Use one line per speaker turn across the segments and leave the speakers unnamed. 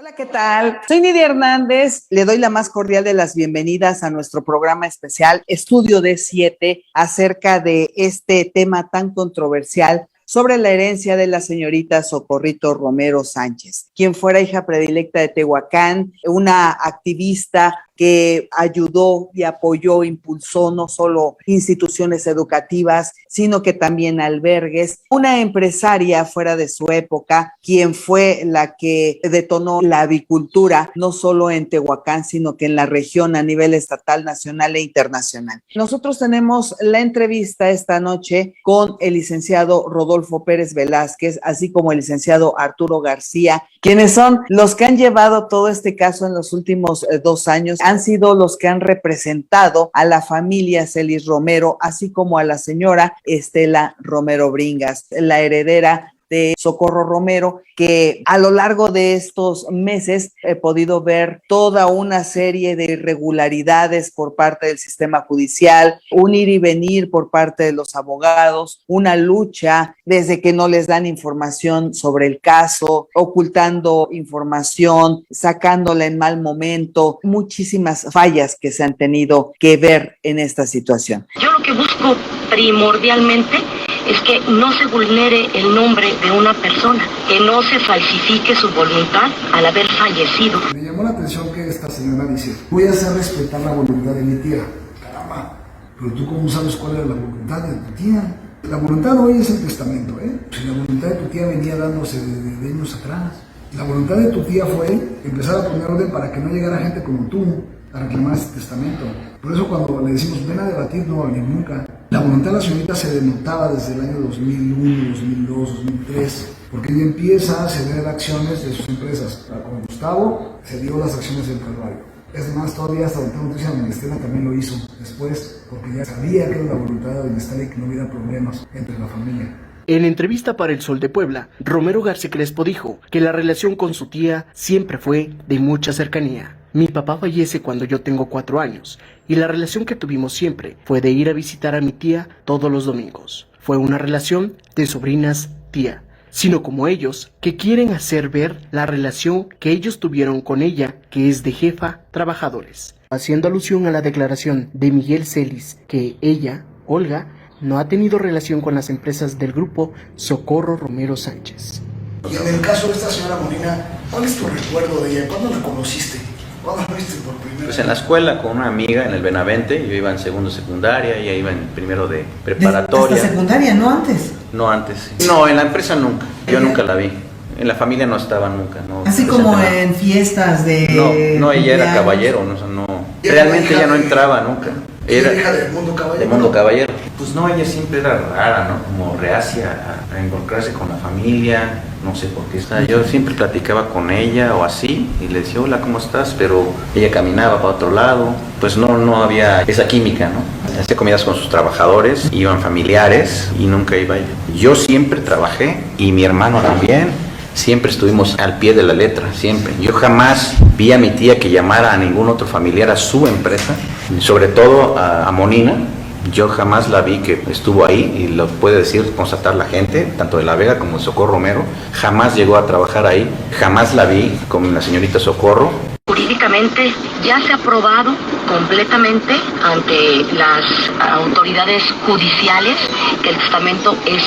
Hola, ¿qué tal? Soy Nidia Hernández. Le doy la más cordial de las bienvenidas a nuestro programa especial Estudio D7 acerca de este tema tan controversial sobre la herencia de la señorita Socorrito Romero Sánchez, quien fuera hija predilecta de Tehuacán, una activista que ayudó y apoyó, impulsó no solo instituciones educativas, sino que también albergues, una empresaria fuera de su época, quien fue la que detonó la avicultura, no solo en Tehuacán, sino que en la región a nivel estatal, nacional e internacional. Nosotros tenemos la entrevista esta noche con el licenciado Rodolfo Pérez Velázquez, así como el licenciado Arturo García, quienes son los que han llevado todo este caso en los últimos 2 años, han sido los que han representado a la familia Celis Romero, así como a la señora Estela Romero Bringas, la heredera de Socorro Romero, que a lo largo de estos meses he podido ver toda una serie de irregularidades por parte del sistema judicial, un ir y venir por parte de los abogados, una lucha desde que no les dan información sobre el caso, ocultando información, sacándola en mal momento, muchísimas fallas que se han tenido que ver en esta situación.
Yo lo que busco primordialmente es que no se vulnere el nombre de una persona, que no se falsifique su voluntad al haber fallecido.
Me llamó la atención que esta señora dice: voy a hacer respetar la voluntad de mi tía. Caramba, pero tú cómo sabes cuál era la voluntad de tu tía. La voluntad hoy es el testamento, Si la voluntad de tu tía venía dándose de años atrás. La voluntad de tu tía fue empezar a poner orden para que no llegara gente como tú a reclamar este testamento. Por eso cuando le decimos ven a debatir, no va a venir nunca. La voluntad de la señorita se denotaba desde el año 2001, 2002, 2003, porque ella empieza a ceder acciones de sus empresas. Con Gustavo cedió las acciones del Calvario. Es más, todavía hasta donde tengo noticia, doña Estela también lo hizo después, porque ya sabía que era la voluntad de doña Estela y que no hubiera problemas entre la familia.
En entrevista para El Sol de Puebla, Romero García Crespo dijo que la relación con su tía siempre fue de mucha cercanía. Mi papá fallece cuando yo tengo 4 años y la relación que tuvimos siempre fue de ir a visitar a mi tía todos los domingos. Fue una relación de sobrinas-tía, sino como ellos que quieren hacer ver la relación que ellos tuvieron con ella, que es de jefa-trabajadores. Haciendo alusión a la declaración de Miguel Celis que ella, Olga, no ha tenido relación con las empresas del grupo Socorro Romero Sánchez.
Y en el caso de esta señora Molina, ¿cuál es tu recuerdo de ella? ¿Cuándo la conociste? ¿Cuándo la viste por primera vez?
Pues en la escuela con una amiga en el Benavente. Yo iba en segundo secundaria, ella iba en primero de preparatoria.
¿Hasta secundaria, no antes?
No antes. No, en la empresa nunca. Yo nunca la vi. En la familia no estaba nunca. No,
así como en fiestas de...
No, ella era caballero, no. Realmente ella no entraba nunca.
Era hija del mundo caballero.
Del mundo caballero. Pues no, ella siempre era rara, ¿no? Como reacia a involucrarse con la familia, no sé por qué. O sea, yo siempre platicaba con ella o así y le decía, hola, ¿cómo estás? Pero ella caminaba para otro lado. Pues no había esa química, ¿no? Hacía comidas con sus trabajadores, iban familiares y nunca iba ella. Yo siempre trabajé y mi hermano también. Siempre estuvimos al pie de la letra, siempre. Yo jamás vi a mi tía que llamara a ningún otro familiar a su empresa, sobre todo a Monina. Yo jamás la vi que estuvo ahí, y lo puede decir, constatar la gente, tanto de La Vega como de Socorro Romero. Jamás llegó a trabajar ahí, jamás la vi con la señorita Socorro.
Jurídicamente ya se ha probado completamente ante las autoridades judiciales que el testamento es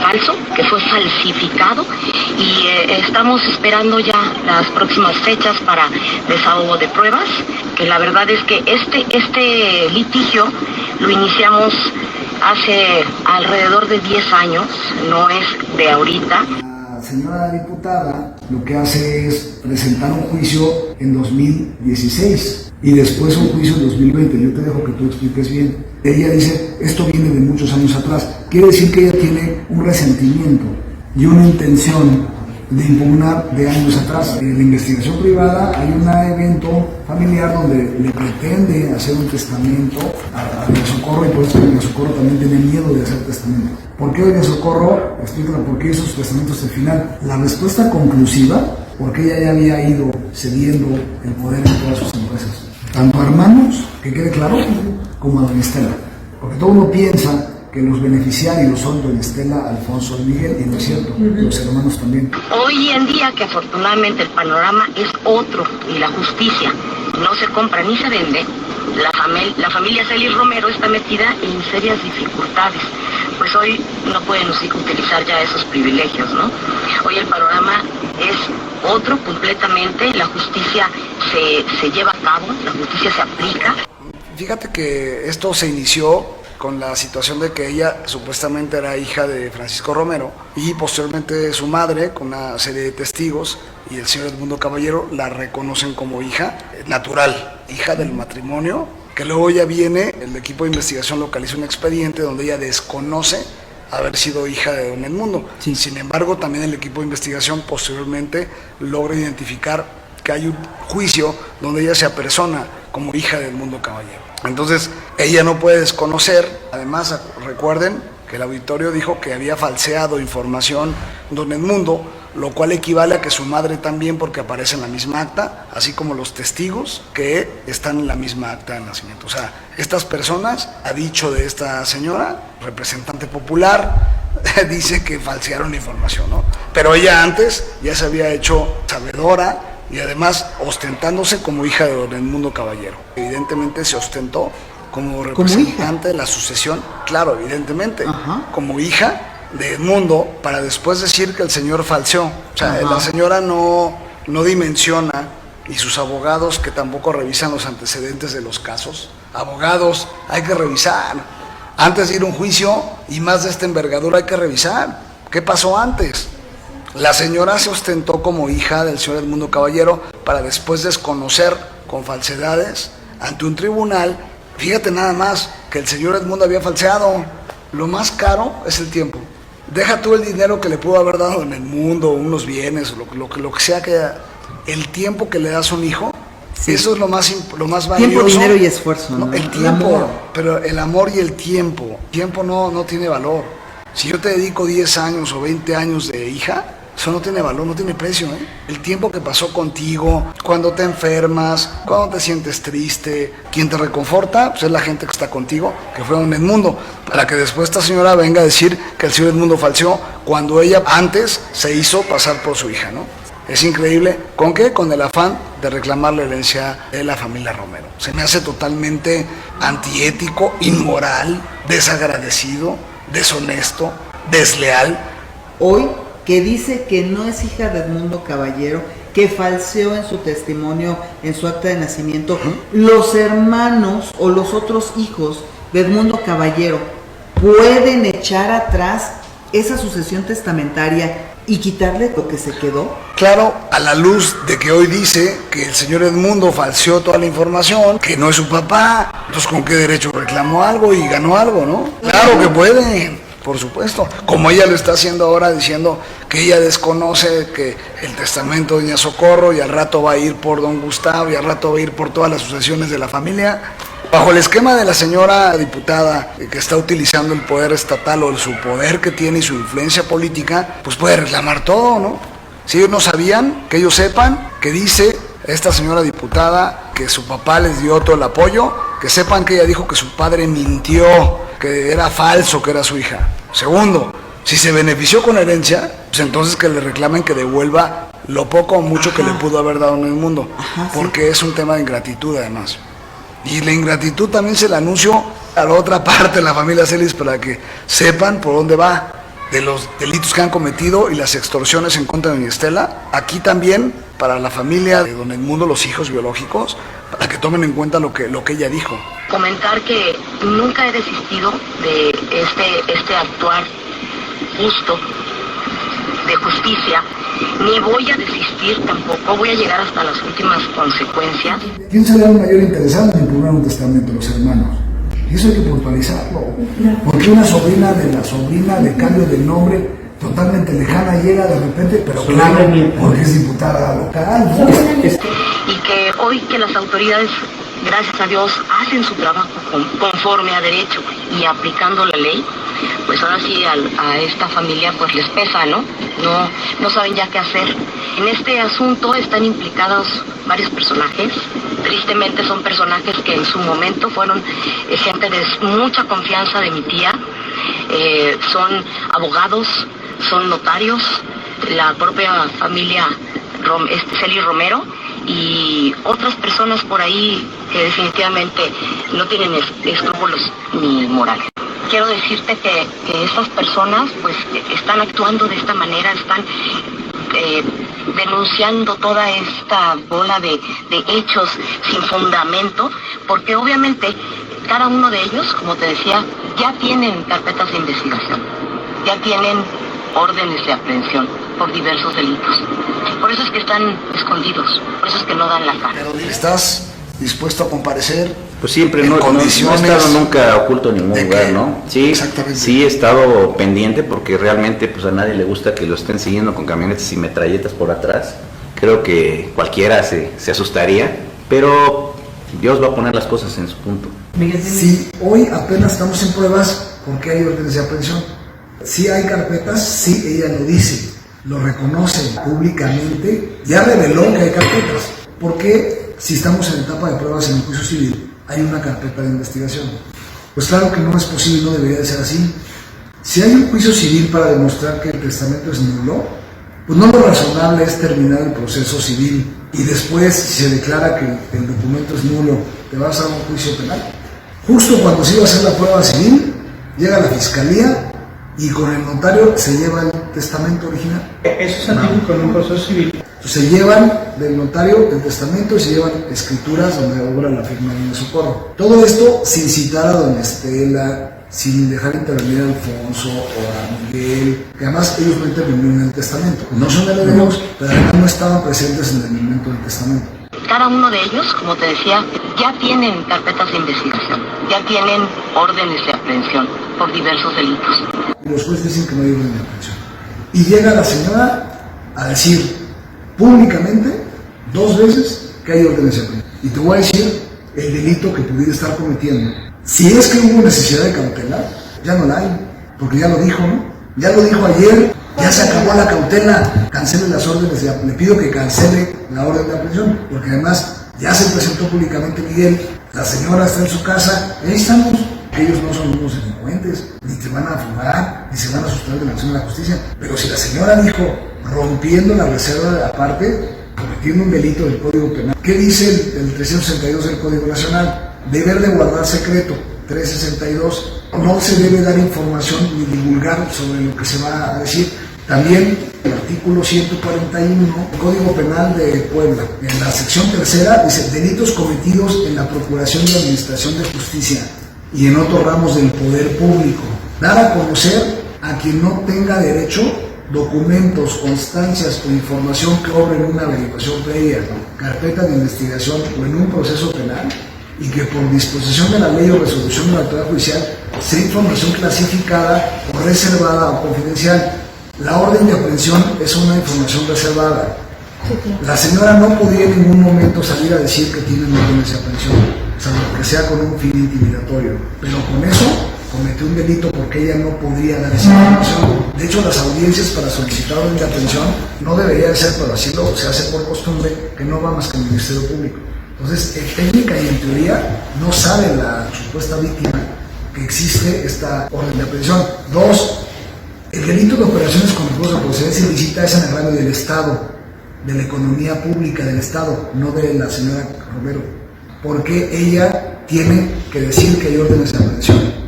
falso, que fue falsificado, y estamos esperando ya las próximas fechas para desahogo de pruebas, que la verdad es que este litigio lo iniciamos hace alrededor de 10 años, no es de ahorita.
La señora diputada lo que hace es presentar un juicio en 2016 y después un juicio en 2020. Yo te dejo que tú expliques bien. Ella dice, esto viene de muchos años atrás. Quiere decir que ella tiene un resentimiento y una intención de impugnar de años atrás. En la investigación privada hay un evento familiar donde le pretende hacer un testamento a Doña Socorro, y por eso Doña Socorro también tiene miedo de hacer testamento. ¿Por qué Doña Socorro? Explícala por qué hizo su testamento hasta el final. La respuesta conclusiva, porque ella ya había ido cediendo el poder en todas sus empresas, tanto a hermanos, que quede claro, como a Doña Estela. Porque todo uno piensa que los beneficiarios son doña Estela, Alfonso y Miguel, y no es cierto, los hermanos también.
Hoy en día, que afortunadamente el panorama es otro y la justicia no se compra ni se vende, la familia Celis Romero está metida en serias dificultades. Pues hoy no pueden utilizar ya esos privilegios, ¿no? Hoy el panorama es otro completamente, la justicia se lleva a cabo, la justicia se aplica.
Fíjate que esto se inició con la situación de que ella supuestamente era hija de Francisco Romero y posteriormente su madre, con una serie de testigos, y el señor Edmundo Caballero la reconocen como hija natural, hija del matrimonio, que luego ya viene, el equipo de investigación localiza un expediente donde ella desconoce haber sido hija de don Edmundo. Sí. Sin embargo, también el equipo de investigación posteriormente logra identificar que hay un juicio donde ella se apersona como hija de Edmundo Caballero. Entonces, ella no puede desconocer, además recuerden que el auditorio dijo que había falseado información don Edmundo, lo cual equivale a que su madre también, porque aparece en la misma acta, así como los testigos que están en la misma acta de nacimiento. O sea, estas personas, a dicho de esta señora, representante popular, dice que falsearon información, ¿no? Pero ella antes ya se había hecho sabedora y además ostentándose como hija de don Edmundo Caballero. Evidentemente se ostentó como representante de la sucesión, claro, evidentemente, como hija de Edmundo, para después decir que el señor falseó. O sea, la señora no dimensiona, y sus abogados, que tampoco revisan los antecedentes de los casos. Abogados, hay que revisar. Antes de ir a un juicio, y más de esta envergadura, hay que revisar. ¿Qué pasó antes? La señora se ostentó como hija del señor Edmundo Caballero para después desconocer con falsedades ante un tribunal. Fíjate nada más que el señor Edmundo había falseado. Lo más caro es el tiempo. Deja tú el dinero que le pudo haber dado en el mundo, unos bienes, lo que sea que el tiempo que le das a un hijo, sí. Eso es lo más valioso.
Tiempo, dinero y esfuerzo, ¿no?
El tiempo, pero el amor y el tiempo. El tiempo no tiene valor. Si yo te dedico 10 años o 20 años de hija, eso no tiene valor, no tiene precio, ¿eh? El tiempo que pasó contigo, cuando te enfermas, cuando te sientes triste, quien te reconforta, pues es la gente que está contigo, que fue don Edmundo, para que después esta señora venga a decir que el señor Edmundo falseó cuando ella antes se hizo pasar por su hija, ¿no? Es increíble. ¿Con qué? Con el afán de reclamar la herencia de la familia Romero. Se me hace totalmente antiético, inmoral, desagradecido, deshonesto, desleal.
Hoy, que dice que no es hija de Edmundo Caballero, que falseó en su testimonio, en su acta de nacimiento, los hermanos o los otros hijos de Edmundo Caballero pueden echar atrás esa sucesión testamentaria y quitarle lo que se quedó.
Claro, a la luz de que hoy dice que el señor Edmundo falseó toda la información, que no es su papá, pues con qué derecho reclamó algo y ganó algo, ¿no? Claro que pueden. Por supuesto, como ella lo está haciendo ahora, diciendo que ella desconoce que el testamento de doña Socorro, y al rato va a ir por don Gustavo, y al rato va a ir por todas las sucesiones de la familia, bajo el esquema de la señora diputada que está utilizando el poder estatal o su poder que tiene y su influencia política, pues puede reclamar todo, ¿no? Si ellos no sabían, que ellos sepan que dice esta señora diputada que su papá les dio todo el apoyo, que sepan que ella dijo que su padre mintió, que era falso, que era su hija. Segundo, si se benefició con herencia, pues entonces que le reclamen que devuelva lo poco o mucho que le pudo haber dado en el mundo, porque es un tema de ingratitud además. Y la ingratitud también se la anuncio a la otra parte de la familia Celis para que sepan por dónde va, de los delitos que han cometido y las extorsiones en contra de doña Estela. Aquí también para la familia de don Edmundo, los hijos biológicos, para que tomen en cuenta lo que ella dijo.
Comentar que nunca he desistido de este actuar justo, de justicia, ni voy a desistir tampoco, voy a llegar hasta las últimas consecuencias.
¿Quién sería el mayor interesado en impugnar un testamento? Los hermanos. Y eso hay que puntualizarlo. Porque una sobrina de la sobrina de cambio de nombre totalmente lejana llega de repente, pero claro, porque es diputada local, ¿no?
Y que hoy que las autoridades, gracias a Dios, hacen su trabajo conforme a derecho y aplicando la ley, pues ahora sí a esta familia pues les pesa, ¿no? No saben ya qué hacer. En este asunto están implicados varios personajes. Tristemente son personajes que en su momento fueron gente de mucha confianza de mi tía, son abogados, son notarios, la propia familia Celi Romero y otras personas por ahí que definitivamente no tienen escrúpulos ni moral. Quiero decirte que estas personas pues están actuando de esta manera, están denunciando toda esta bola de hechos sin fundamento, porque obviamente cada uno de ellos, como te decía, ya tienen carpetas de investigación, ya tienen órdenes de aprehensión por diversos delitos. Por eso es que están escondidos, por eso es que no dan la cara.
¿Estás dispuesto a comparecer?
Pues siempre,
en
no he
condiciones
estado nunca oculto en ningún lugar, ¿no? Sí,
exactamente.
Sí he estado pendiente porque realmente pues a nadie le gusta que lo estén siguiendo con camionetas y metralletas por atrás. Creo que cualquiera se asustaría, pero Dios va a poner las cosas en su punto.
Sí, hoy apenas estamos en pruebas porque hay órdenes de aprehensión. Sí hay carpetas, sí, ella lo dice, lo reconoce públicamente, ya reveló que hay carpetas. ¿Por qué si estamos en etapa de pruebas en el juicio civil hay una carpeta de investigación? Pues claro que no es posible, no debería de ser así. Si hay un juicio civil para demostrar que el testamento es nulo, pues no lo razonable es terminar el proceso civil y después, si se declara que el documento es nulo, te vas a un juicio penal. Justo cuando se iba a hacer la prueba civil, llega la fiscalía y con el notario se lleva el testamento original.
Eso es antiguo con un proceso civil.
Se llevan del notario el testamento y se llevan escrituras donde obra la firma de Doña Socorro. Todo esto sin citar a Doña Estela, sin dejar intervenir a Alfonso o a Miguel, que además ellos no intervinieron en el testamento. No son herederos, pero además no estaban presentes en el momento del testamento.
Cada uno de ellos, como te decía, ya tienen carpetas de investigación, ya tienen órdenes de aprehensión por diversos delitos.
Y los jueces dicen que no hay orden de aprehensión. Y llega la señora a decir públicamente 2 veces que hay órdenes de aprehensión. Y te voy a decir el delito que pudiera estar cometiendo. Si es que hubo necesidad de cautela, ya no la hay, porque ya lo dijo, ¿no? Ya lo dijo ayer, ya se acabó la cautela, cancele las órdenes, le pido que cancele la orden de aprehensión, porque además ya se presentó públicamente Miguel, la señora está en su casa, y ahí estamos, ellos no son unos delincuentes, ni te van a fumar, ni se van a asustar de la acción de la justicia, pero si la señora dijo, rompiendo la reserva de la parte, cometiendo un delito del Código Penal, ¿qué dice el 362 del Código Nacional? Deber de guardar secreto, 362, no se debe dar información ni divulgar sobre lo que se va a decir. También el artículo 141 del Código Penal de Puebla, en la sección tercera, dice delitos cometidos en la procuración y administración de justicia y en otros ramos del poder público. Dar a conocer a quien no tenga derecho documentos, constancias o información que obren una averiguación previa, carpeta de investigación o en un proceso penal, y que por disposición de la ley o resolución de la autoridad judicial sea información clasificada o reservada o confidencial. La orden de aprehensión es una información reservada. La señora no podía en ningún momento salir a decir que tiene órdenes de aprehensión, salvo que sea con un fin intimidatorio, pero con eso cometió un delito porque ella no podría dar esa información. De hecho, las audiencias para solicitar orden de aprehensión no debería de ser, pero así se hace por costumbre, que no va más que el Ministerio Público. Entonces, en técnica y en teoría, no sabe la supuesta víctima que existe esta orden de aprehensión. 2, el delito de operaciones con recursos de procedencia ilícita es en agravio del Estado, de la economía pública del Estado, no de la señora Romero, porque ella tiene que decir que hay órdenes de aprehensión.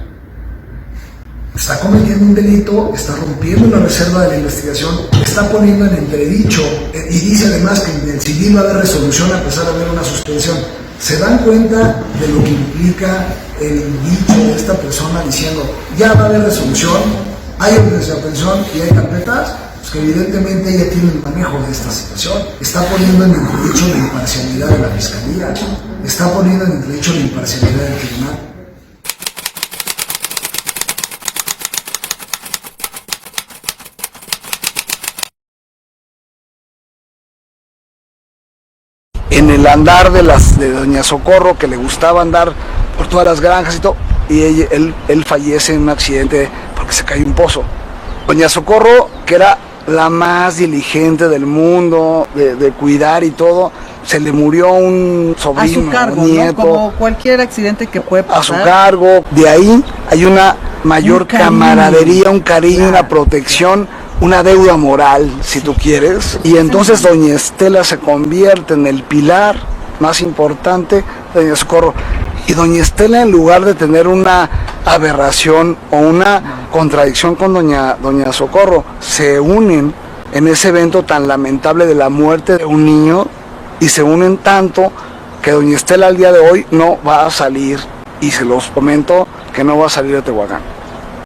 Está cometiendo un delito, está rompiendo la reserva de la investigación, está poniendo en entredicho y dice además que en el civil va a haber resolución a pesar de haber una suspensión. ¿Se dan cuenta de lo que implica el dicho de esta persona diciendo ya va a haber resolución, hay órdenes de aprehensión y hay carpetas? Pues que evidentemente ella tiene el manejo de esta situación. Está poniendo en entredicho la imparcialidad de la fiscalía, está poniendo en entredicho la imparcialidad del tribunal. En el andar de Doña Socorro, que le gustaba andar por todas las granjas y todo, y él fallece en un accidente porque se cayó un pozo. Doña Socorro, que era la más diligente del mundo, de cuidar y todo, se le murió un sobrino,
A su cargo,
un nieto,
¿no? Como cualquier accidente que puede pasar.
a su cargo. De ahí hay una mayor camaradería, un cariño, una protección, una deuda moral, si tú quieres. Y entonces doña Estela se convierte en el pilar más importante de doña Socorro. Y doña Estela, en lugar de tener una aberración o una contradicción con doña Socorro, se unen en ese evento tan lamentable de la muerte de un niño, y se unen tanto que doña Estela al día de hoy no va a salir, y se los comento que no va a salir de Tehuacán,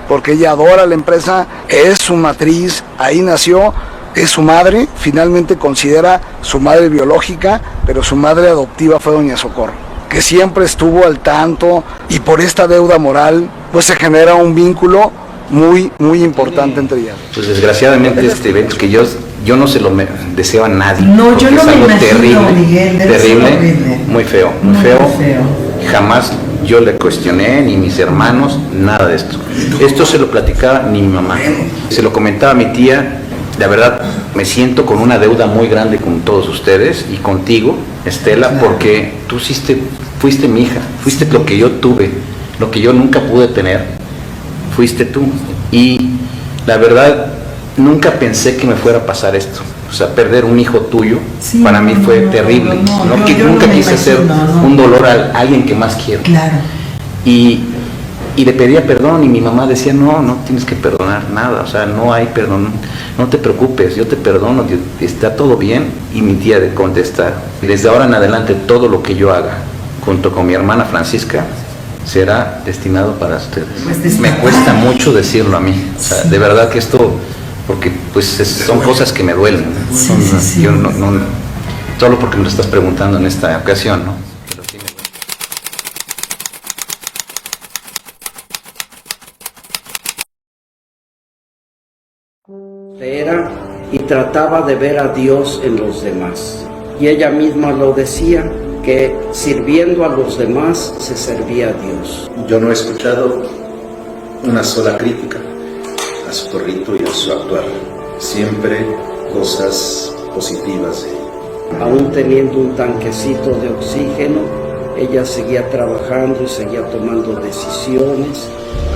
porque ella adora la empresa, es su matriz, ahí nació, es su madre, finalmente considera su madre biológica, pero su madre adoptiva fue doña Socorro, que siempre estuvo al tanto, y por esta deuda moral pues se genera un vínculo muy importante entre ellas.
Pues desgraciadamente este evento que yo no se lo deseo a nadie.
No, yo no
es
me
algo
imagino,
terrible,
Miguel, debe ser
terrible,
horrible.
muy feo, muy
Muy
feo.
feo.
Jamás yo le cuestioné, ni mis hermanos, nada de esto. Esto se lo platicaba ni mi mamá. Se lo comentaba a mi tía. La verdad, me siento con una deuda muy grande con todos ustedes y contigo, Estela, porque tú fuiste mi hija, fuiste lo que yo tuve, lo que yo nunca pude tener, fuiste tú. Y la verdad, nunca pensé que me fuera a pasar esto. O sea, perder un hijo tuyo,
Sí,
para mí fue terrible.
yo
Nunca
no me
quise hacer
imagino, no.
un dolor a alguien que más quiero.
Claro.
Y le pedía perdón y mi mamá decía, no tienes que perdonar nada, o sea, no hay perdón, no te preocupes, yo te perdono, está todo bien. Y mi tía de contestar, desde ahora en adelante todo lo que yo haga, junto con mi hermana Francisca, será destinado para ustedes.
Pues
Me cuesta mucho decirlo a mí, o sea, de verdad que esto, porque pues son cosas que me duelen, ¿no?
Sí.
Yo no, solo porque me lo estás preguntando en esta ocasión, ¿no?
Era y trataba de ver a Dios en los demás. Y ella misma lo decía, que sirviendo a los demás se servía a Dios.
Yo no he escuchado una sola crítica a Socorrito y a su actuar. Siempre cosas positivas de ella.
Aún teniendo un tanquecito de oxígeno, ella seguía trabajando y seguía tomando decisiones.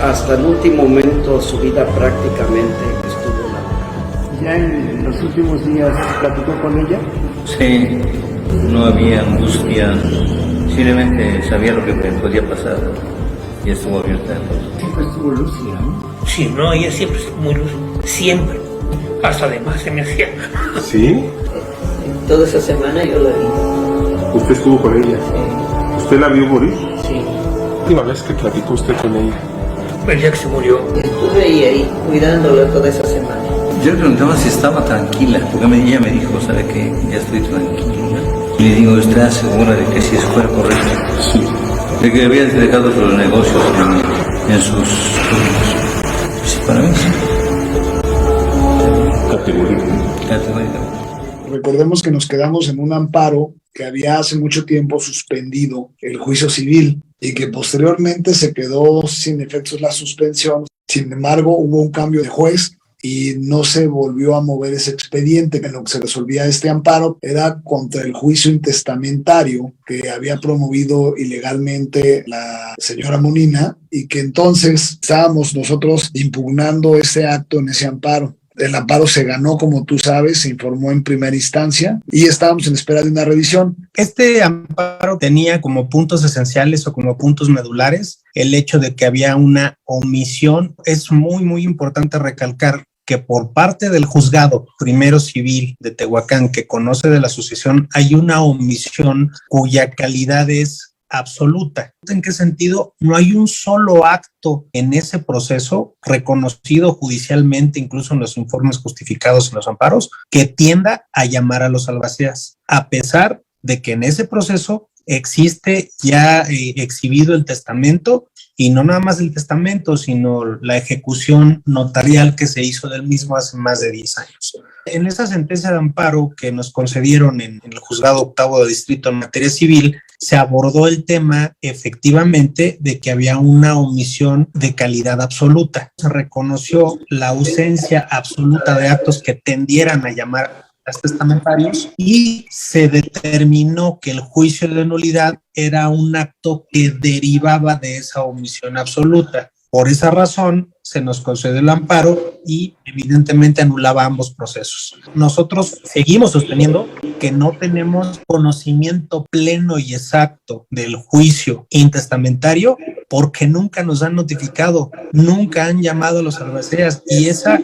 Hasta el último momento de su vida prácticamente estuvo laborando.
¿Ya en los últimos días platicó con ella?
Sí, no había angustia, simplemente sabía lo que me podía pasar y estuvo abierta.
Siempre estuvo lúcida, ¿no?
Sí, no, ella siempre es muy lúcida, siempre. Hasta además se me hacía.
¿Sí?
Toda esa semana yo la vi.
¿Usted estuvo con ella?
Sí.
¿Usted la vio morir?
Sí.
La última vez que platicó usted con ella.
El día que se murió.
Estuve ahí cuidándola toda esa semana.
Yo le preguntaba si estaba tranquila, porque ella me dijo, ¿sabe qué? Ya estoy tranquila. Y le digo, ¿está segura de que si eso fuera correcto?
Sí.
De que había dejado los negocios en sus turnos. Sí, para mí sí. Categóricamente.
Recordemos que nos quedamos en un amparo que había hace mucho tiempo suspendido el juicio civil y que posteriormente se quedó sin efectos la suspensión. Sin embargo, hubo un cambio de juez y no se volvió a mover ese expediente. En lo que se resolvía este amparo era contra el juicio intestamentario que había promovido ilegalmente la señora Monina y que entonces estábamos nosotros impugnando ese acto en ese amparo. El amparo se ganó, como tú sabes, se informó en primera instancia y estábamos en espera de una revisión.
Este amparo tenía como puntos esenciales o como puntos medulares el hecho de que había una omisión. Es muy importante recalcar que por parte del juzgado primero civil de Tehuacán, que conoce de la sucesión, hay una omisión cuya calidad es absoluta. ¿En qué sentido? No hay un solo acto en ese proceso reconocido judicialmente, incluso en los informes justificados en los amparos, que tienda a llamar a los albaceas, a pesar de que en ese proceso existe ya exhibido el testamento, y no nada más el testamento, sino la ejecución notarial que se hizo del mismo hace más de 10 años. En esa sentencia de amparo que nos concedieron en el Juzgado Octavo de Distrito en materia civil, se abordó el tema efectivamente de que había una omisión de calidad absoluta. Se reconoció la ausencia absoluta de actos que tendieran a llamar testamentarios y se determinó que el juicio de nulidad era un acto que derivaba de esa omisión absoluta. Por esa razón se nos concedió el amparo y evidentemente anulaba ambos procesos. Nosotros seguimos sosteniendo que no tenemos conocimiento pleno y exacto del juicio intestamentario porque nunca nos han notificado, nunca han llamado a los albacéas, y esa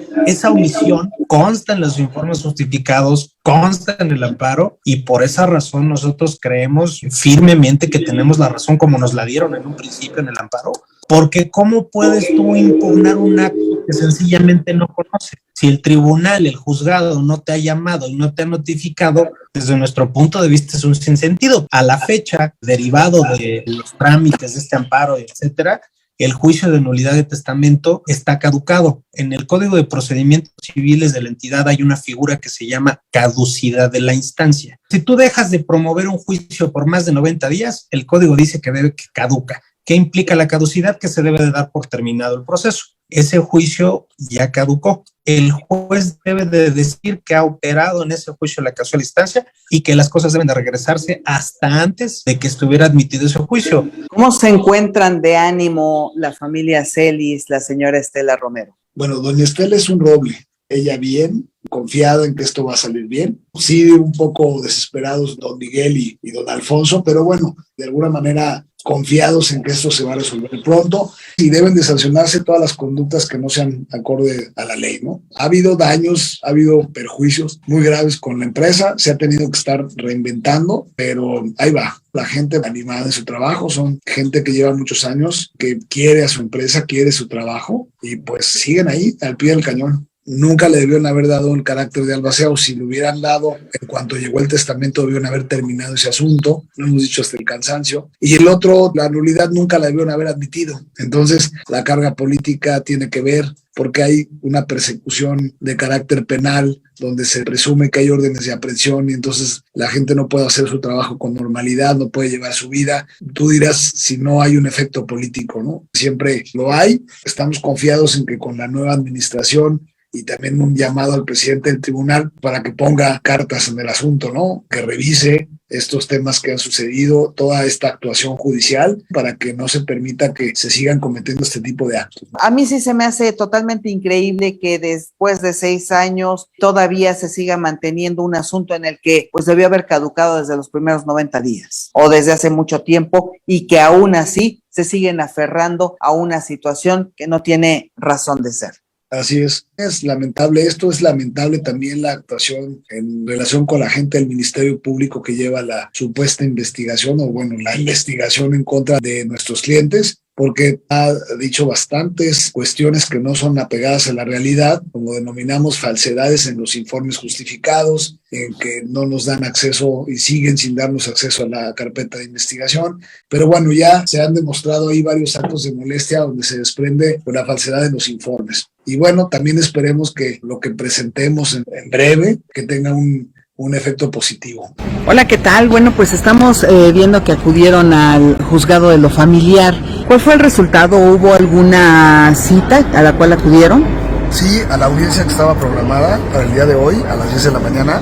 omisión consta en los informes justificados, consta en el amparo, y por esa razón nosotros creemos firmemente que tenemos la razón como nos la dieron en un principio en el amparo, porque ¿cómo puedes tú impugnar un acto que sencillamente no conoces? Si el tribunal, el juzgado no te ha llamado y no te ha notificado, desde nuestro punto de vista es un sinsentido. A la fecha, derivado de los trámites de este amparo, etcétera, el juicio de nulidad de testamento está caducado. En el Código de Procedimientos Civiles de la entidad hay una figura que se llama caducidad de la instancia. Si tú dejas de promover un juicio por más de 90 días, el Código dice que caduca. ¿Qué implica la caducidad? Que se debe de dar por terminado el proceso. Ese juicio ya caducó. El juez debe de decir que ha operado en ese juicio la casual instancia y que las cosas deben de regresarse hasta antes de que estuviera admitido ese juicio.
¿Cómo se encuentran de ánimo la familia Celis, la señora Estela Romero?
Bueno, doña Estela es un roble. Ella bien, confiada en que esto va a salir bien. Sí, un poco desesperados don Miguel y don Alfonso, pero bueno, de alguna manera confiados en que esto se va a resolver pronto y deben de sancionarse todas las conductas que no sean acorde a la ley, ¿no? Ha habido daños, ha habido perjuicios muy graves con la empresa, se ha tenido que estar reinventando, pero ahí va. La gente animada en su trabajo, son gente que lleva muchos años, que quiere a su empresa, quiere su trabajo y pues siguen ahí al pie del cañón. Nunca le debieron haber dado el carácter de albacea, o si le hubieran dado, en cuanto llegó el testamento, debieron haber terminado ese asunto, lo hemos dicho hasta el cansancio. Y el otro, la nulidad, nunca la debieron haber admitido. Entonces, la carga política tiene que ver, porque hay una persecución de carácter penal, donde se presume que hay órdenes de aprehensión y entonces la gente no puede hacer su trabajo con normalidad, no puede llevar su vida. Tú dirás si no hay un efecto político, ¿no? Siempre lo hay. Estamos confiados en que con la nueva administración y también un llamado al presidente del tribunal para que ponga cartas en el asunto, ¿no? Que revise estos temas que han sucedido, toda esta actuación judicial, para que no se permita que se sigan cometiendo este tipo de actos.
A mí sí se me hace totalmente increíble que después de 6 años todavía se siga manteniendo un asunto en el que pues debió haber caducado desde los primeros 90 días o desde hace mucho tiempo, y que aún así se siguen aferrando a una situación que no tiene razón de ser.
Así es lamentable esto, es lamentable también la actuación en relación con la gente del Ministerio Público que lleva la supuesta investigación, o bueno, la investigación en contra de nuestros clientes, porque ha dicho bastantes cuestiones que no son apegadas a la realidad, como denominamos falsedades en los informes justificados, en que no nos dan acceso y siguen sin darnos acceso a la carpeta de investigación. Pero bueno, ya se han demostrado ahí varios actos de molestia donde se desprende la falsedad de los informes. Y bueno, también esperemos que lo que presentemos en breve, que tenga un efecto positivo.
Hola, ¿qué tal? Bueno, pues estamos viendo que acudieron al juzgado de lo familiar. ¿Cuál fue el resultado? ¿Hubo alguna cita a la cual acudieron?
Sí, a la audiencia que estaba programada para el día de hoy, a las 10 de la mañana,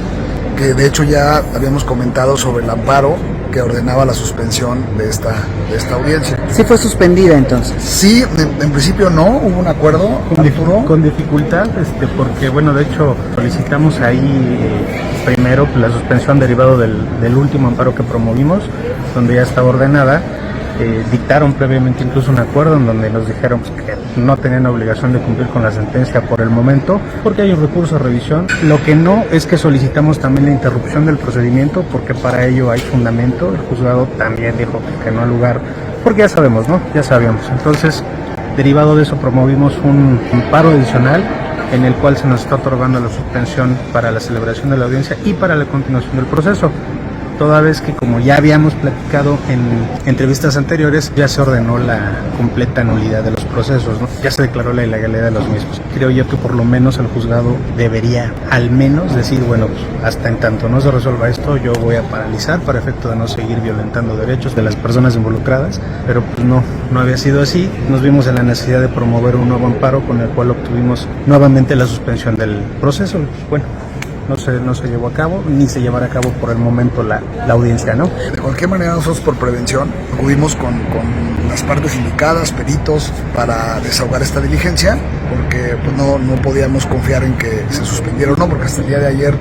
que de hecho ya habíamos comentado sobre el amparo que ordenaba la suspensión de esta audiencia.
¿Sí fue suspendida entonces?
Sí, en principio no, hubo un acuerdo.
Con dificultad, porque bueno, de hecho solicitamos ahí primero la suspensión derivado del último amparo que promovimos, donde ya estaba ordenada. Dictaron previamente incluso un acuerdo en donde nos dijeron pues, que no tenían obligación de cumplir con la sentencia por el momento, porque hay un recurso de revisión. Lo que no es que solicitamos también la interrupción del procedimiento, porque para ello hay fundamento. El juzgado también dijo que no al lugar, porque ya sabemos, ¿no? Ya sabíamos. Entonces, derivado de eso, promovimos un amparo adicional en el cual se nos está otorgando la suspensión para la celebración de la audiencia y para la continuación del proceso. toda vez que, como ya habíamos platicado en entrevistas anteriores, ya se ordenó la completa nulidad de los procesos, ¿no? Ya se declaró la ilegalidad de los mismos. Creo yo que por lo menos el juzgado debería al menos decir, bueno, pues hasta en tanto no se resuelva esto, yo voy a paralizar para efecto de no seguir violentando derechos de las personas involucradas, pero pues no había sido así. Nos vimos en la necesidad de promover un nuevo amparo con el cual obtuvimos nuevamente la suspensión del proceso. Bueno, no se llevó a cabo, ni se llevará a cabo por el momento la audiencia, ¿no?
De cualquier manera, nosotros por prevención acudimos con las partes indicadas, peritos, para desahogar esta diligencia, porque pues, no podíamos confiar en que se suspendiera o no, porque hasta el día de ayer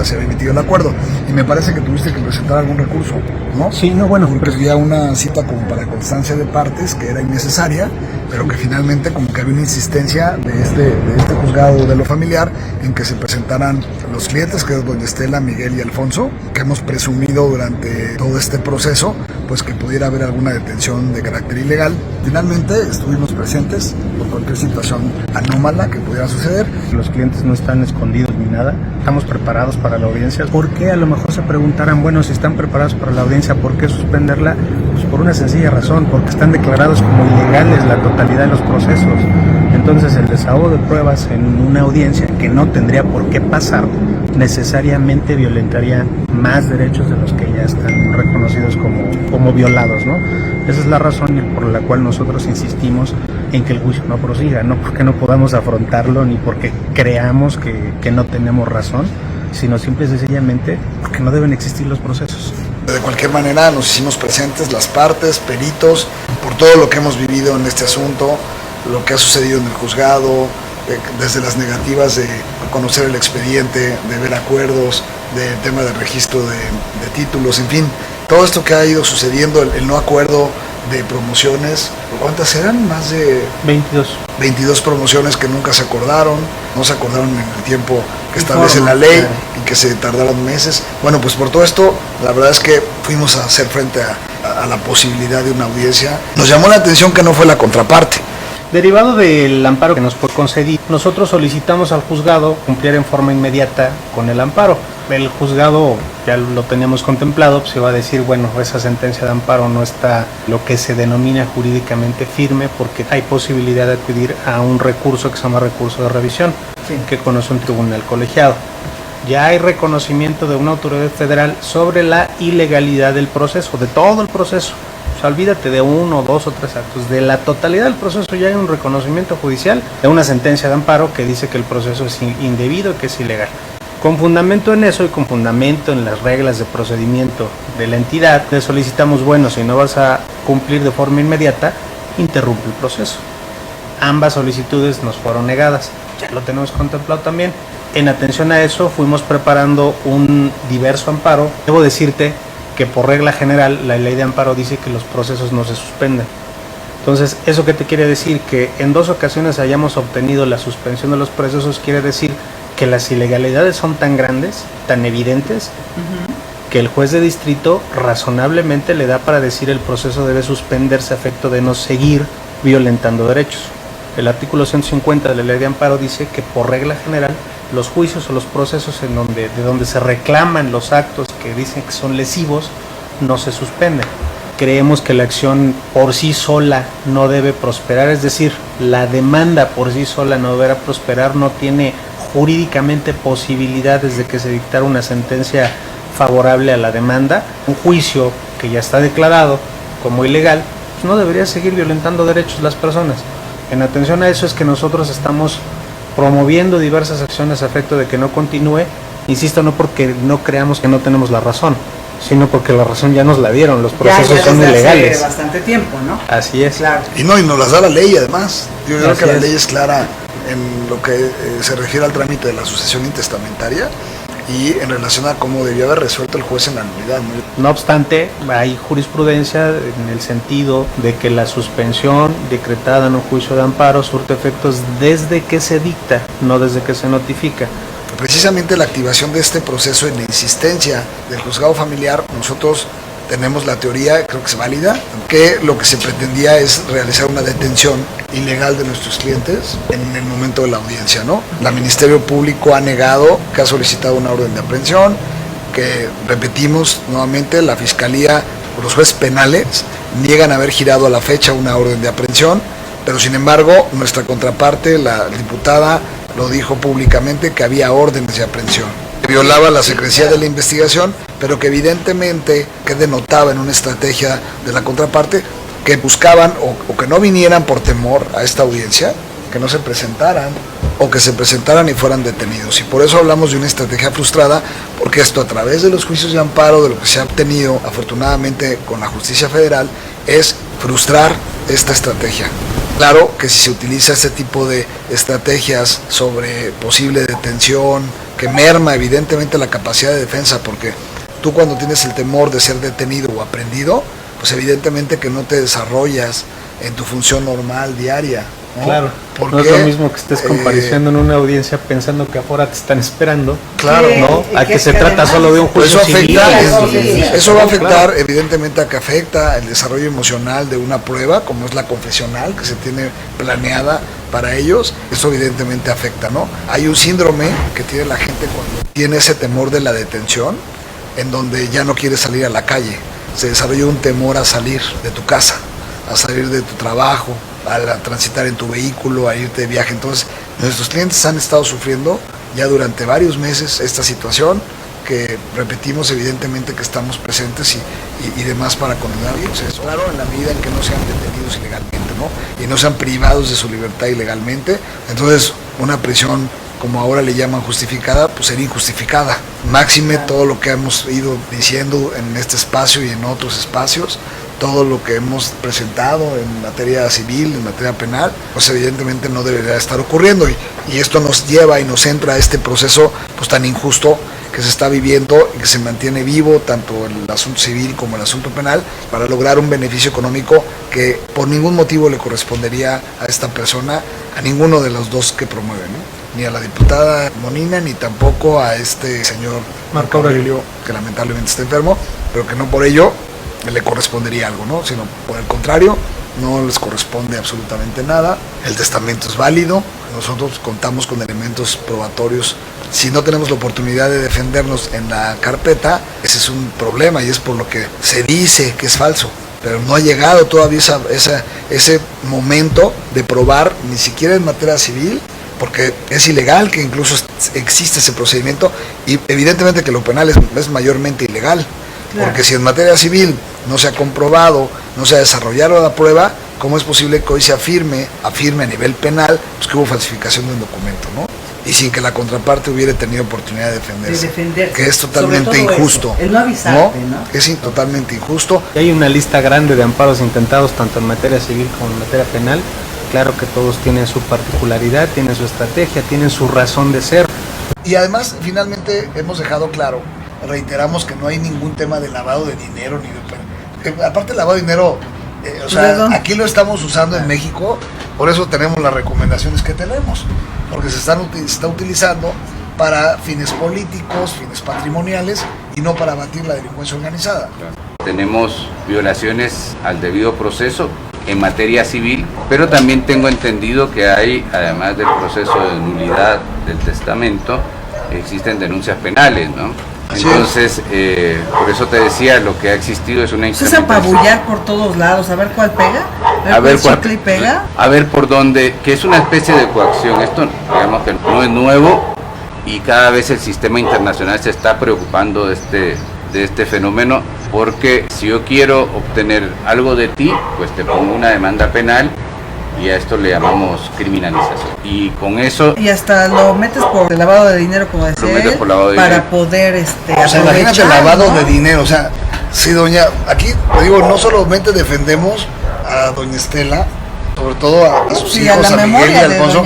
se había emitido el acuerdo. Y me parece que tuviste que presentar algún recurso, ¿no?
Sí, no, bueno.
Porque había una cita como para constancia de partes que era innecesaria, pero que finalmente como que había una insistencia de este juzgado de lo familiar en que se presentaran los clientes, que es doña Estela, Miguel y Alfonso, que hemos presumido durante todo este proceso, pues que pudiera haber alguna detención de carácter ilegal. Finalmente estuvimos presentes por cualquier situación anómala que pudiera suceder.
Los clientes no están escondidos ni nada, estamos preparados para la audiencia. ¿Por qué? A lo mejor se preguntarán, bueno, si están preparados para la audiencia, ¿por qué suspenderla? Pues por una sencilla razón, porque están declarados como ilegales la totalidad de los procesos. Entonces el desahogo de pruebas en una audiencia que no tendría por qué pasar necesariamente violentaría más derechos de los que ya están reconocidos como violados, ¿no? Esa es la razón por la cual nosotros insistimos en que el juicio no prosiga, no porque no podamos afrontarlo ni porque creamos que no tenemos razón, sino simple y sencillamente porque no deben existir los procesos.
De cualquier manera nos hicimos presentes las partes, peritos, por todo lo que hemos vivido en este asunto, lo que ha sucedido en el juzgado, desde las negativas de conocer el expediente, de ver acuerdos, del tema del registro de títulos, en fin, todo esto que ha ido sucediendo, el no acuerdo de promociones. ¿Cuántas eran? Más de 22 promociones que nunca se acordaron, no se acordaron en el tiempo que establece la ley y que se tardaron meses. Bueno, pues por todo esto, la verdad es que fuimos a hacer frente a la posibilidad de una audiencia. Nos llamó la atención que no fue la contraparte.
Derivado del amparo que nos fue concedido, nosotros solicitamos al juzgado cumplir en forma inmediata con el amparo. El juzgado ya lo teníamos contemplado, pues iba a decir, bueno, esa sentencia de amparo no está lo que se denomina jurídicamente firme porque hay posibilidad de acudir a un recurso que se llama recurso de revisión, que conoce un tribunal colegiado. Ya hay reconocimiento de una autoridad federal sobre la ilegalidad del proceso, de todo el proceso. O sea, olvídate de 1, 2 o 3 actos, de la totalidad del proceso ya hay un reconocimiento judicial de una sentencia de amparo que dice que el proceso es indebido y que es ilegal. Con fundamento en eso y con fundamento en las reglas de procedimiento de la entidad, le solicitamos, bueno, si no vas a cumplir de forma inmediata, interrumpe el proceso. Ambas solicitudes nos fueron negadas, ya lo tenemos contemplado también. En atención a eso, fuimos preparando un diverso amparo. Debo decirte que por regla general la ley de amparo dice que los procesos no se suspenden. Entonces, ¿eso qué te quiere decir? Que en 2 ocasiones hayamos obtenido la suspensión de los procesos quiere decir que las ilegalidades son tan grandes, tan evidentes, que el juez de distrito razonablemente le da para decir el proceso debe suspenderse a efecto de no seguir violentando derechos. El artículo 150 de la ley de amparo dice que por regla general los juicios o los procesos de donde se reclaman los actos que dicen que son lesivos no se suspenden. Creemos que la acción por sí sola no debe prosperar, es decir, la demanda por sí sola no deberá prosperar, no tiene jurídicamente posibilidades de que se dictara una sentencia favorable a la demanda. Un juicio que ya está declarado como ilegal, pues no debería seguir violentando derechos de las personas. En atención a eso es que nosotros estamos promoviendo diversas acciones a efecto de que no continúe, insisto, no porque no creamos que no tenemos la razón, sino porque la razón ya nos la dieron, los procesos son ilegales.
Hace bastante tiempo, ¿no?
Así es.
Claro.
Y nos las da la ley además. Yo creo que la ley es clara en lo que se refiere al trámite de la sucesión intestamentaria y en relación a cómo debió haber resuelto el juez en la nulidad, ¿no?
No obstante, hay jurisprudencia en el sentido de que la suspensión decretada en un juicio de amparo surte efectos desde que se dicta, no desde que se notifica.
Precisamente la activación de este proceso en la insistencia del juzgado familiar, nosotros tenemos la teoría, creo que es válida, que lo que se pretendía es realizar una detención ilegal de nuestros clientes en el momento de la audiencia, ¿no? El Ministerio Público ha negado que ha solicitado una orden de aprehensión, que repetimos nuevamente, la Fiscalía, los jueces penales, niegan haber girado a la fecha una orden de aprehensión, pero sin embargo nuestra contraparte, la diputada, lo dijo públicamente que había órdenes de aprehensión. Violaba la secrecía de la investigación, pero que evidentemente que denotaba en una estrategia de la contraparte que buscaban o que no vinieran por temor a esta audiencia, que no se presentaran o que se presentaran y fueran detenidos. Y por eso hablamos de una estrategia frustrada, porque esto a través de los juicios de amparo, de lo que se ha obtenido afortunadamente con la justicia federal, es frustrar esta estrategia. Claro que si se utiliza este tipo de estrategias sobre posible detención, que merma evidentemente la capacidad de defensa, porque tú cuando tienes el temor de ser detenido o aprehendido, pues evidentemente que no te desarrollas en tu función normal diaria, ¿no?
Claro,
porque,
no es lo mismo que estés compareciendo en una audiencia pensando que afuera te están esperando,
claro,
¿no? A que se trata solo de un juicio civil.
Eso va a afectar, evidentemente, a que afecta el desarrollo emocional de una prueba, como es la confesional, que se tiene planeada para ellos. Eso evidentemente afecta, ¿no? Hay un síndrome que tiene la gente cuando tiene ese temor de la detención, en donde ya no quiere salir a la calle. Se desarrolla un temor a salir de tu casa, a salir de tu trabajo, a transitar en tu vehículo, a irte de viaje. Entonces, nuestros clientes han estado sufriendo ya durante varios meses esta situación, que repetimos evidentemente que estamos presentes y demás para condenar el proceso. Claro, en la medida en que no sean detenidos ilegalmente, ¿no? Y no sean privados de su libertad ilegalmente. Entonces, una prisión, como ahora le llaman justificada, pues sería injustificada. Máxime todo lo que hemos ido diciendo en este espacio y en otros espacios, todo lo que hemos presentado en materia civil, en materia penal, pues evidentemente no debería estar ocurriendo. Y esto nos lleva y nos entra a este proceso pues tan injusto que se está viviendo y que se mantiene vivo tanto el asunto civil como el asunto penal, para lograr un beneficio económico que por ningún motivo le correspondería a esta persona, a ninguno de los dos que promueven, ¿no? Ni a la diputada Monina, ni tampoco a este señor Marco Aurelio, que lamentablemente está enfermo, pero que no por ello le correspondería algo, ¿no? Sino por el contrario, no les corresponde absolutamente nada. El testamento es válido, nosotros contamos con elementos probatorios. Si no tenemos la oportunidad de defendernos en la carpeta, ese es un problema y es por lo que se dice que es falso. Pero no ha llegado todavía ese momento de probar, ni siquiera en materia civil, porque es ilegal que incluso existe ese procedimiento, y evidentemente que lo penal es mayormente ilegal. Claro. Porque si en materia civil no se ha comprobado, no se ha desarrollado la prueba, ¿cómo es posible que hoy se afirme a nivel penal pues que hubo falsificación de un documento, ¿no? Y sin que la contraparte hubiera tenido oportunidad de defenderse. Que es totalmente injusto.
El no avisarte, ¿no?
Es totalmente injusto.
Y hay una lista grande de amparos intentados tanto en materia civil como en materia penal. Claro que todos tienen su particularidad, tienen su estrategia, tienen su razón de ser.
Y además, finalmente, hemos dejado claro, reiteramos que no hay ningún tema de lavado de dinero, ni de... aparte el lavado de dinero, aquí lo estamos usando en México, por eso tenemos las recomendaciones que tenemos, porque se está utilizando para fines políticos, fines patrimoniales, y no para abatir la delincuencia organizada.
Tenemos violaciones al debido proceso en materia civil, pero también tengo entendido que hay, además del proceso de nulidad del testamento, existen denuncias penales, ¿no? Entonces, por eso te decía, lo que ha existido es una
implementación. Es apabullar por todos lados, a ver cuál pega,
a ver cuál
pega.
A ver por dónde, que es una especie de coacción. Esto, digamos que no es nuevo, y cada vez el sistema internacional se está preocupando de este fenómeno, porque si yo quiero obtener algo de ti, pues te pongo una demanda penal, y a esto le llamamos criminalización. Y con eso...
Y hasta lo metes por el lavado de dinero, como decía él, para poder
o sea, imagínate el lavado de dinero, o sea, sí, doña, aquí, te digo, no solamente defendemos a doña Estela, sobre todo a sus hijos, a Miguel y a Alfonso.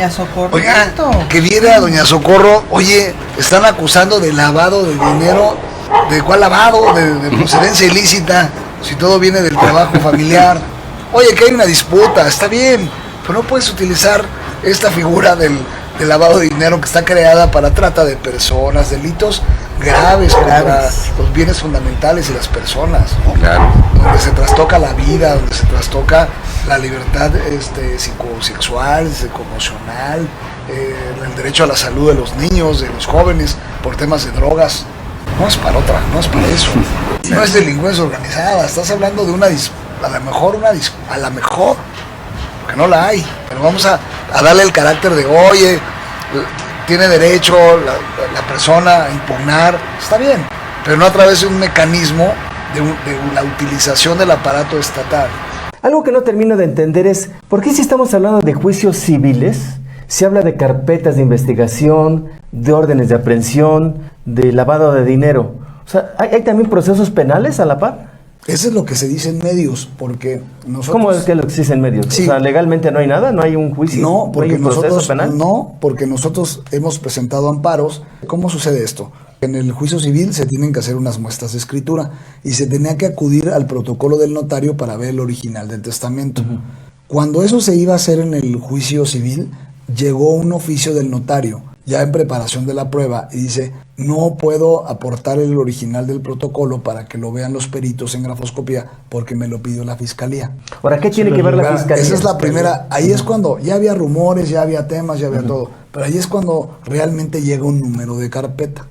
Oiga, que viera a doña Socorro, oye, están acusando de lavado de dinero. ¿De cuál lavado? De procedencia ilícita, si todo viene del trabajo familiar. Oye, que hay una disputa, está bien, pero no puedes utilizar esta figura del lavado de dinero que está creada para trata de personas, delitos graves contra los bienes fundamentales y las personas, ¿no?
Claro.
Donde se trastoca la vida, donde se trastoca la libertad psicosexual, psicoemocional, el derecho a la salud de los niños, de los jóvenes, por temas de drogas. No es para otra, no es para eso. No es delincuencia organizada, estás hablando de a lo mejor, porque no la hay, pero vamos a darle el carácter de, oye, tiene derecho la persona a impugnar, está bien, pero no a través de un mecanismo de la utilización del aparato estatal.
Algo que no termino de entender es, ¿por qué si estamos hablando de juicios civiles, se habla de carpetas de investigación, de órdenes de aprehensión, de lavado de dinero? O sea, ¿hay también procesos penales a la par?
Eso es lo que se dice en medios, porque nosotros...
¿Cómo es que lo que se dice en medios?
Sí.
O sea, legalmente no hay nada, no hay un juicio,
no, porque
¿no hay un proceso penal?
No, porque nosotros hemos presentado amparos. ¿Cómo sucede esto? En el juicio civil se tienen que hacer unas muestras de escritura y se tenía que acudir al protocolo del notario para ver el original del testamento. Cuando eso se iba a hacer en el juicio civil, llegó un oficio del notario ya en preparación de la prueba y dice, no puedo aportar el original del protocolo para que lo vean los peritos en grafoscopía porque me lo pidió la fiscalía.
Ahora, ¿qué tiene que ver la fiscalía?
Esa es la primera, ahí es cuando ya había rumores, ya había temas, ya había todo, pero ahí es cuando realmente llega un número de carpeta.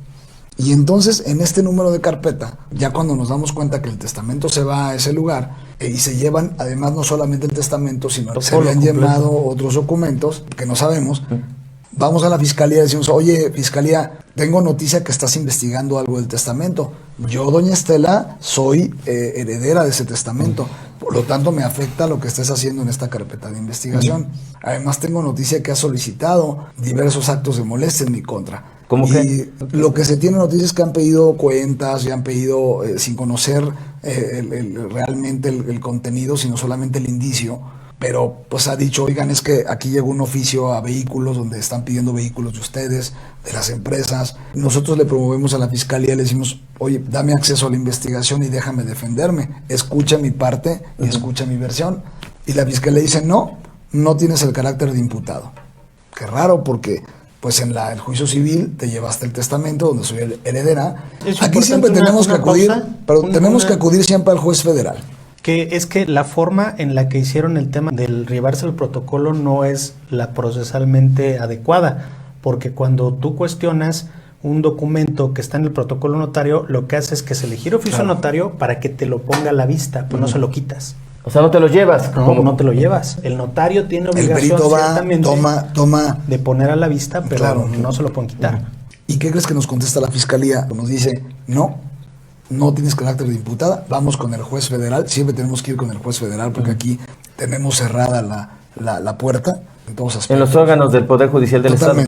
Y entonces en este número de carpeta, ya cuando nos damos cuenta que el testamento se va a ese lugar y se llevan además no solamente el testamento, sino que se habían llevado otros documentos que no sabemos, vamos a la fiscalía y decimos, oye, fiscalía, tengo noticia que estás investigando algo del testamento. Yo, doña Estela, soy heredera de ese testamento. Por lo tanto, me afecta lo que estés haciendo en esta carpeta de investigación. Además, tengo noticia que has solicitado diversos actos de molestia en mi contra.
¿Cómo que?
Y lo que se tiene noticia es que han pedido cuentas y han pedido, sin conocer realmente el contenido, sino solamente el indicio. Pero pues ha dicho, oigan, es que aquí llegó un oficio a vehículos donde están pidiendo vehículos de ustedes, de las empresas. Nosotros le promovemos a la fiscalía, le decimos, oye, dame acceso a la investigación y déjame defenderme. Escucha mi parte y escucha mi versión. Y la fiscalía dice, no tienes el carácter de imputado. Qué raro, porque pues en el juicio civil te llevaste el testamento donde soy heredera. Aquí siempre tenemos que acudir, tenemos que acudir siempre al juez federal.
Que es que la forma en la que hicieron el tema del llevarse el protocolo no es la procesalmente adecuada, porque cuando tú cuestionas un documento que está en el protocolo notario, lo que hace es que se le gira oficio notario para que te lo ponga a la vista, pues no se lo quitas.
O sea, no te lo llevas.
No te lo llevas. El notario tiene obligación ciertamente
toma
de poner a la vista, pero no se lo pueden quitar.
¿Y qué crees que nos contesta la fiscalía? Nos dice, no tienes carácter de imputada, vamos con el juez federal. Siempre tenemos que ir con el juez federal porque aquí tenemos cerrada la puerta en todos aspectos.
En los órganos del Poder Judicial del Estado.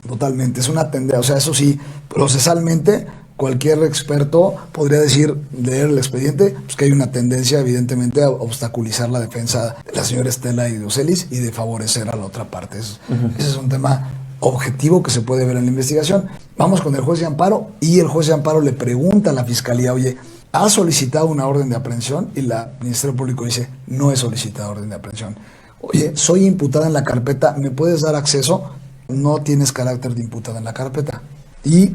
Totalmente. Es una tendencia, o sea, eso sí, procesalmente cualquier experto podría decir, leer el expediente, pues que hay una tendencia evidentemente a obstaculizar la defensa de la señora Estela y de Ocelis y de favorecer a la otra parte. Ese es un tema objetivo que se puede ver en la investigación. Vamos con el juez de amparo y el juez de amparo le pregunta a la fiscalía, oye, ¿has solicitado una orden de aprehensión? Y la Ministerio Público dice, no he solicitado orden de aprehensión. Oye, soy imputada en la carpeta, ¿me puedes dar acceso? No tienes carácter de imputada en la carpeta. Y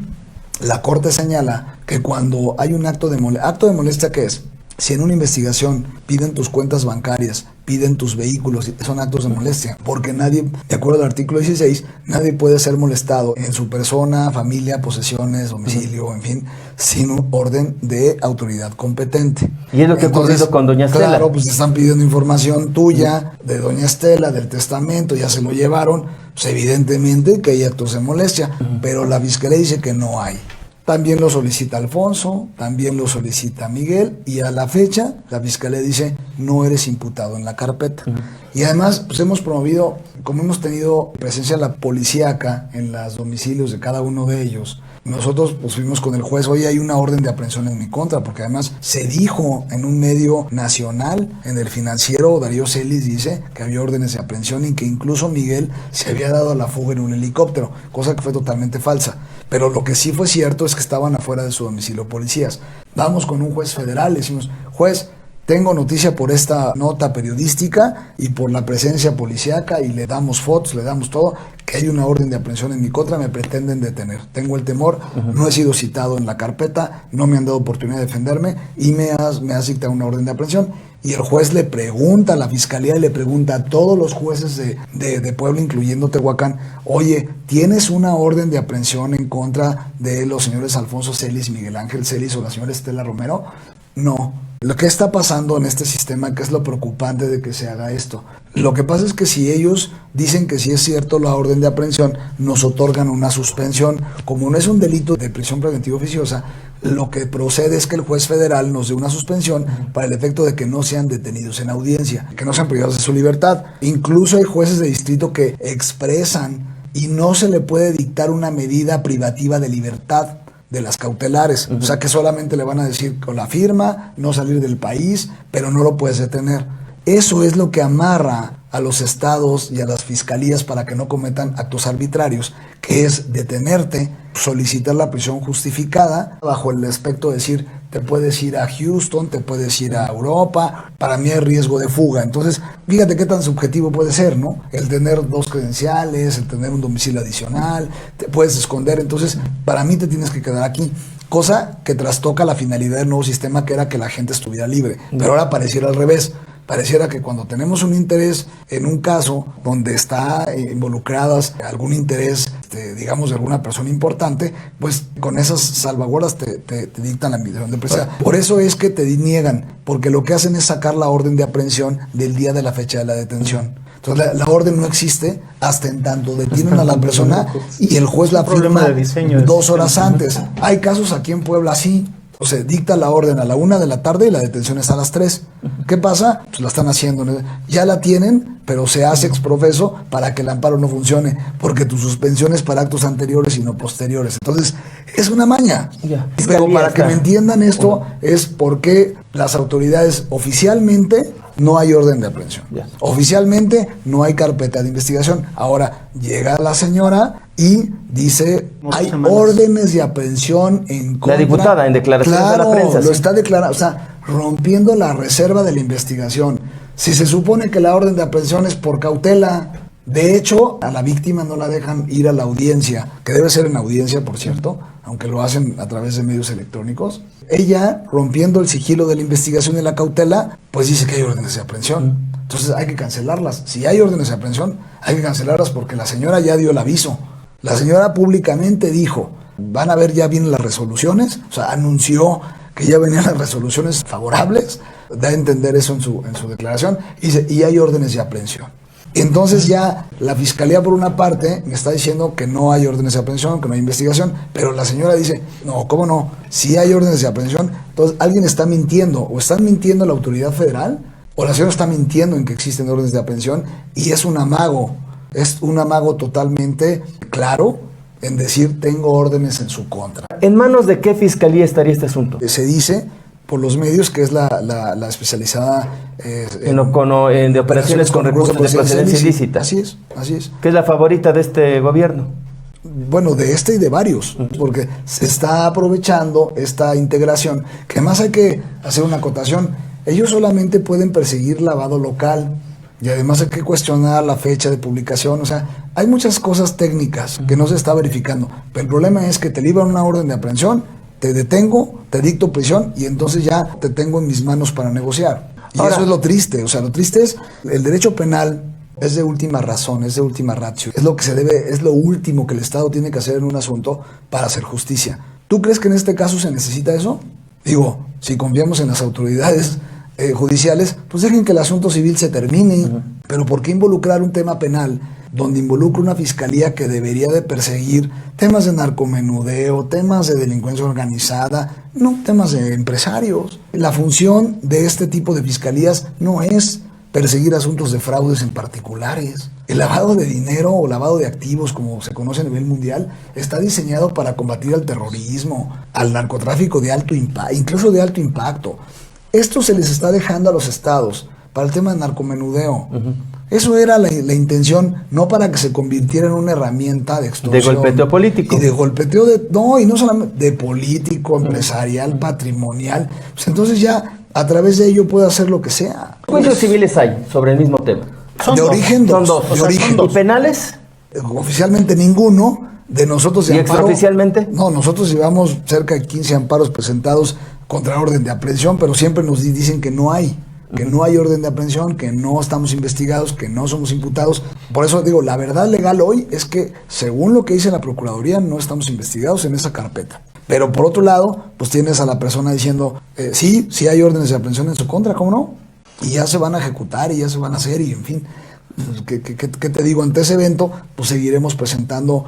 la Corte señala que cuando hay un acto de molestia, ¿qué es? Si en una investigación piden tus cuentas bancarias, piden tus vehículos, son actos de molestia, porque nadie, de acuerdo al artículo 16, nadie puede ser molestado en su persona, familia, posesiones, domicilio, en fin, sin un orden de autoridad competente.
Y es lo que ha ocurrido con doña Estela.
Claro, pues te están pidiendo información tuya, de doña Estela, del testamento, ya se lo llevaron, pues evidentemente que hay actos de molestia, pero la fiscalía dice que no hay. También lo solicita Alfonso, también lo solicita Miguel, y a la fecha la fiscalía dice no eres imputado en la carpeta. Y además pues hemos promovido, como hemos tenido presencia de la policíaca en los domicilios de cada uno de ellos, nosotros pues fuimos con el juez, hoy hay una orden de aprehensión en mi contra, porque además se dijo en un medio nacional, en el Financiero, Darío Celis dice que había órdenes de aprehensión y que incluso Miguel se había dado a la fuga en un helicóptero, cosa que fue totalmente falsa. Pero lo que sí fue cierto es que estaban afuera de su domicilio policías. Vamos con un juez federal, le decimos, juez, tengo noticia por esta nota periodística y por la presencia policíaca, y le damos fotos, le damos todo, que hay una orden de aprehensión en mi contra, me pretenden detener. Tengo el temor, no he sido citado en la carpeta, no me han dado oportunidad de defenderme y me has dictado una orden de aprehensión. Y el juez le pregunta, la fiscalía le pregunta a todos los jueces de Puebla, incluyendo Tehuacán, oye, ¿tienes una orden de aprehensión en contra de los señores Alfonso Celis, Miguel Ángel Celis o la señora Estela Romero? No. Lo que está pasando en este sistema, que es lo preocupante de que se haga esto, lo que pasa es que si ellos dicen que sí es cierto la orden de aprehensión, nos otorgan una suspensión. Como no es un delito de prisión preventiva oficiosa, lo que procede es que el juez federal nos dé una suspensión para el efecto de que no sean detenidos en audiencia, que no sean privados de su libertad. Incluso hay jueces de distrito que expresan y no se le puede dictar una medida privativa de libertad de las cautelares, o sea que solamente le van a decir con la firma, no salir del país, pero no lo puedes detener. Eso es lo que amarra a los estados y a las fiscalías para que no cometan actos arbitrarios, que es detenerte, solicitar la prisión justificada, bajo el aspecto de decir, te puedes ir a Houston, te puedes ir a Europa, para mí hay riesgo de fuga. Entonces, fíjate qué tan subjetivo puede ser, ¿no? El tener 2 credenciales, el tener un domicilio adicional, te puedes esconder, entonces, para mí te tienes que quedar aquí. Cosa que trastoca la finalidad del nuevo sistema, que era que la gente estuviera libre. Pero ahora pareciera al revés. Pareciera que cuando tenemos un interés en un caso donde está involucradas algún interés, digamos, de alguna persona importante, pues con esas salvaguardas te dictan la medida de presión. Por eso es que te niegan, porque lo que hacen es sacar la orden de aprehensión del día de la fecha de la detención. Entonces la orden no existe hasta en tanto detienen a la persona y el juez la firma 2 horas antes. Hay casos aquí en Puebla así. O sea, dicta la orden a la 1 de la tarde y la detención es a las 3. ¿Qué pasa? Pues la están haciendo. Ya la tienen, pero se hace exprofeso para que el amparo no funcione, porque tu suspensión es para actos anteriores y no posteriores. Entonces, es una maña. Pero para que me entiendan esto, es porque las autoridades oficialmente no hay orden de aprehensión. Oficialmente no hay carpeta de investigación. Ahora llega la señora y dice, hay órdenes de aprehensión en contra.
La diputada en declaraciones a la prensa.
Lo está declarando, o sea, rompiendo la reserva de la investigación. Si se supone que la orden de aprehensión es por cautela, de hecho, a la víctima no la dejan ir a la audiencia, que debe ser en audiencia, por cierto, aunque lo hacen a través de medios electrónicos. Ella, rompiendo el sigilo de la investigación y la cautela, pues dice que hay órdenes de aprehensión. Entonces hay que cancelarlas. Si hay órdenes de aprehensión, hay que cancelarlas porque la señora ya dio el aviso. La señora públicamente dijo, van a ver, ya vienen las resoluciones, o sea, anunció que ya venían las resoluciones favorables, da a entender eso en su declaración, y dice, y hay órdenes de aprehensión. Entonces ya la fiscalía, por una parte, me está diciendo que no hay órdenes de aprehensión, que no hay investigación, pero la señora dice, no, ¿cómo no? Si hay órdenes de aprehensión, entonces alguien está mintiendo, o están mintiendo la autoridad federal, o la señora está mintiendo en que existen órdenes de aprehensión, y es un amago totalmente claro en decir, tengo órdenes en su contra.
¿En manos de qué fiscalía estaría este asunto?
Se dice por los medios que es la especializada
de operaciones con recursos de procedencia ilícita.
Así es.
¿Qué es la favorita de este gobierno?
Bueno, de este y de varios, porque se está aprovechando esta integración, que además hay que hacer una acotación, ellos solamente pueden perseguir lavado local, y además hay que cuestionar la fecha de publicación, o sea, hay muchas cosas técnicas que no se está verificando, pero el problema es que te libran una orden de aprehensión, te detengo, te dicto prisión y entonces ya te tengo en mis manos para negociar. Y ahora, eso es lo triste, o sea, lo triste es el derecho penal es de última razón, es de última ratio, es lo que se debe, es lo último que el Estado tiene que hacer en un asunto para hacer justicia. ¿Tú crees que en este caso se necesita eso? Digo, si confiamos en las autoridades judiciales, pues dejen que el asunto civil se termine, pero ¿por qué involucrar un tema penal donde involucra una fiscalía que debería de perseguir temas de narcomenudeo, temas de delincuencia organizada, no temas de empresarios? La función de este tipo de fiscalías no es perseguir asuntos de fraudes en particulares. El lavado de dinero o lavado de activos, como se conoce a nivel mundial, está diseñado para combatir al terrorismo, al narcotráfico de alto impacto, incluso de alto impacto. Esto se les está dejando a los estados para el tema de narcomenudeo. Eso era la intención, no para que se convirtiera en una herramienta de extorsión.
De golpeteo político.
Y de golpeteo y no solamente de político, empresarial, patrimonial. Pues entonces ya a través de ello puede hacer lo que sea.
¿Cuántos civiles hay sobre el mismo tema?
De origen dos.
Son dos. ¿Y penales?
Oficialmente ninguno. De nosotros de
¿Y
amparo,
extraoficialmente?
No, nosotros llevamos cerca de 15 amparos presentados contra orden de aprehensión, pero siempre nos dicen que no hay orden de aprehensión, que no estamos investigados, que no somos imputados. Por eso digo, la verdad legal hoy es que, según lo que dice la Procuraduría, no estamos investigados en esa carpeta. Pero por otro lado, pues tienes a la persona diciendo, sí hay órdenes de aprehensión en su contra, ¿cómo no? Y ya se van a ejecutar y ya se van a hacer y en fin. ¿Qué te digo? Ante ese evento, pues seguiremos presentando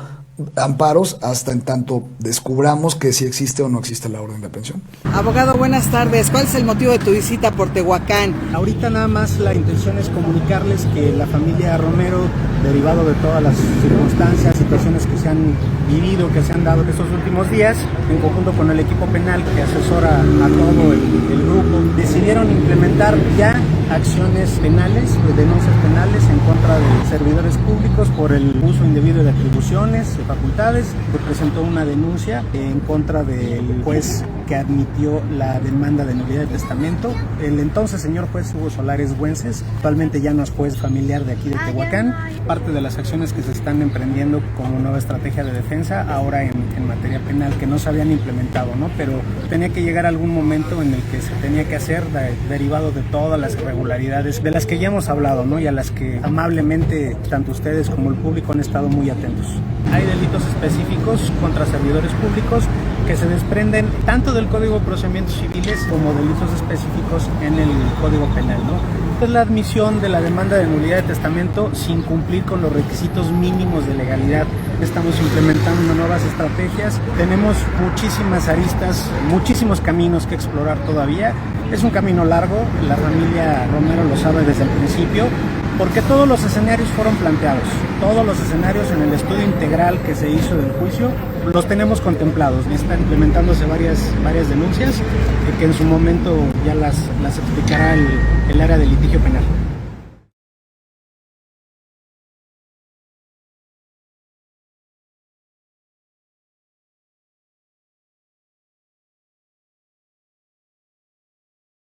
amparos hasta en tanto descubramos que si existe o no existe la orden de aprehensión.
Abogado, buenas tardes. ¿Cuál es el motivo de tu visita por Tehuacán?
Ahorita nada más la intención es comunicarles que la familia Romero, derivado de todas las circunstancias, situaciones que se han vivido, que se han dado en estos últimos días, en conjunto con el equipo penal que asesora a todo el grupo, decidieron implementar ya acciones penales, denuncias penales en contra de servidores públicos por el uso indebido de atribuciones, de facultades. Se presentó una denuncia en contra del juez que admitió la demanda de nulidad de testamento. El entonces señor juez Hugo Solares Güences, actualmente ya no es juez familiar de aquí de Tehuacán. Parte de las acciones que se están emprendiendo como nueva estrategia de defensa ahora en materia penal que no se habían implementado, ¿no? Pero tenía que llegar algún momento en el que se tenía que hacer derivado de todas las irregularidades de las que ya hemos hablado, ¿no? Y a las que amablemente tanto ustedes como el público han estado muy atentos. Hay delitos específicos contra servidores públicos que se desprenden tanto del Código de Procedimientos Civiles como delitos específicos en el Código Penal, ¿no? Es la admisión de la demanda de nulidad de testamento sin cumplir con los requisitos mínimos de legalidad. Estamos implementando nuevas estrategias, tenemos muchísimas aristas, muchísimos caminos que explorar todavía. Es un camino largo, la familia Romero lo sabe desde el principio, porque todos los escenarios fueron planteados, todos los escenarios en el estudio integral que se hizo del juicio los tenemos contemplados. Están implementándose varias denuncias que en su momento ya las explicará el área de litigio penal.